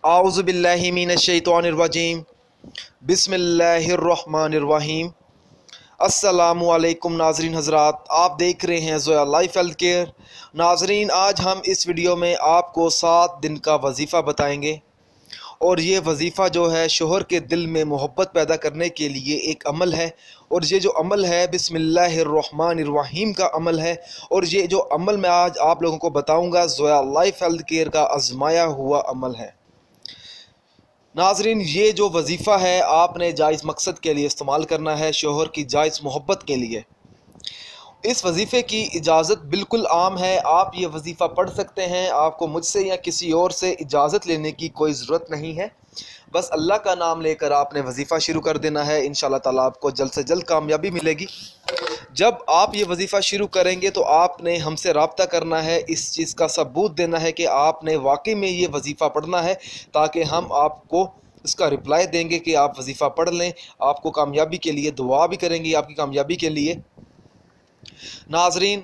आऊज़ु बिल्लाहि मिनश्शैतानिर्रजीम बिस्मिल्लाहिर्रहमानिर्रहीम। अस्सलामु अलैकुम नाज़रीन हज़रात, आप देख रहे हैं ज़ोया लाइफ हेल्थ केयर। नाज़रीन, आज हम इस वीडियो में आपको 7 दिन का वजीफ़ा बताएंगे और ये वजीफ़ा जो है शोहर के दिल में मोहब्बत पैदा करने के लिए एक अमल है। और ये जो अमल है बिस्मिल्लाहिर्रहमानिर्रहीम का अमल है। और ये जो अमल मैं आज आप लोगों को बताऊंगा ज़ोया लाइफ हेल्थ केयर का आजमाया हुआ अमल है। नाजरीन, ये जो वजीफ़ा है आपने जायज़ मकसद के लिए इस्तेमाल करना है, शोहर की जायज़ मोहब्बत के लिए। इस वजीफ़े की इजाज़त बिल्कुल आम है, आप ये वजीफ़ा पढ़ सकते हैं। आपको मुझसे या किसी और से इजाज़त लेने की कोई ज़रूरत नहीं है। बस अल्लाह का नाम लेकर आपने वजीफ़ा शुरू कर देना है। इंशाअल्लाह ताला आपको जल्द से जल्द कामयाबी मिलेगी। जब आप ये वजीफ़ा शुरू करेंगे तो आपने हमसे रब्ता करना है, इस चीज़ का सबूत देना है कि आपने वाकई में ये वजीफ़ा पढ़ना है, ताकि हम आपको इसका रिप्लाई देंगे कि आप वजीफ़ा पढ़ लें। आपको कामयाबी के लिए दुआ भी करेंगे, आपकी कामयाबी के लिए। नाजरीन,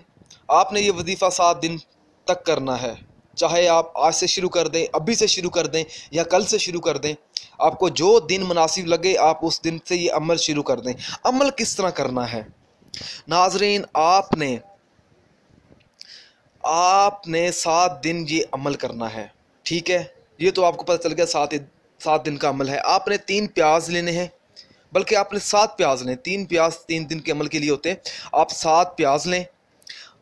आपने ये वजीफ़ा 7 दिन तक करना है, चाहे आप आज से शुरू कर दें, अभी से शुरू कर दें या कल से शुरू कर दें। आपको जो दिन मुनासिब लगे आप उस दिन से ये अमल शुरू कर दें। अमल किस तरह करना है नाजरीन, आपने 7 दिन ये अमल करना है, ठीक है। ये तो आपको पता चल गया 7 दिन का अमल है। आपने 3 प्याज लेने हैं, बल्कि आपने 7 प्याज लें। 3 प्याज 3 दिन के अमल के लिए होते हैं। आप 7 प्याज लें,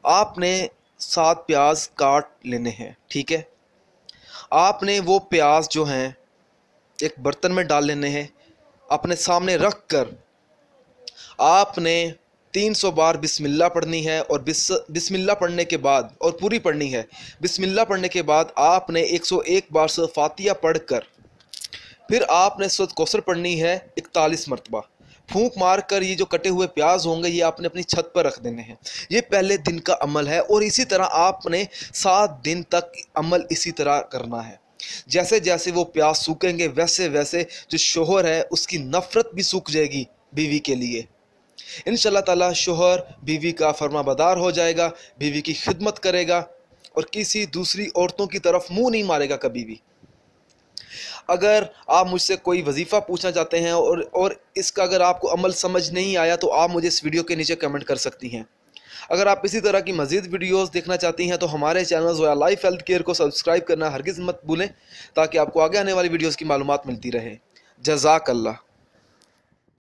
आपने 7 प्याज काट लेने हैं, ठीक है। आपने वो प्याज जो हैं एक बर्तन में डाल लेने हैं। अपने सामने रख कर आपने 300 बार बिस्मिल्लाह पढ़नी है। और बिस्मिल्लाह पढ़ने के बाद, और पूरी पढ़नी है, बिस्मिल्लाह पढ़ने के बाद आपने 101 बार सूरह फातिहा पढ़कर फिर आपने सूरह कौसर पढ़नी है 41 मरतबा। फूंक मार कर ये जो कटे हुए प्याज होंगे ये आपने अपनी छत पर रख देने हैं। ये पहले दिन का अमल है। और इसी तरह आपने 7 दिन तक अमल इसी तरह करना है। जैसे जैसे वो प्याज सूखेंगे वैसे वैसे जो शोहर है उसकी नफ़रत भी सूख जाएगी बीवी के लिए। इंशाअल्लाह ताला शोहर बीवी का फरमाबरदार हो जाएगा, बीवी की खिदमत करेगा और किसी दूसरी औरतों की तरफ मुंह नहीं मारेगा कभी भी। अगर आप मुझसे कोई वजीफ़ा पूछना चाहते हैं और इसका अगर आपको अमल समझ नहीं आया तो आप मुझे इस वीडियो के नीचे कमेंट कर सकती हैं। अगर आप इसी तरह की मज़ीद वीडियोस देखना चाहती हैं तो हमारे channel Zoya life health care को सब्सक्राइब करना हरगिज़ मत भूलें, ताकि आपको आगे आने वाली वीडियोस की मालूमात मिलती रहे। जज़ाकल्लाह।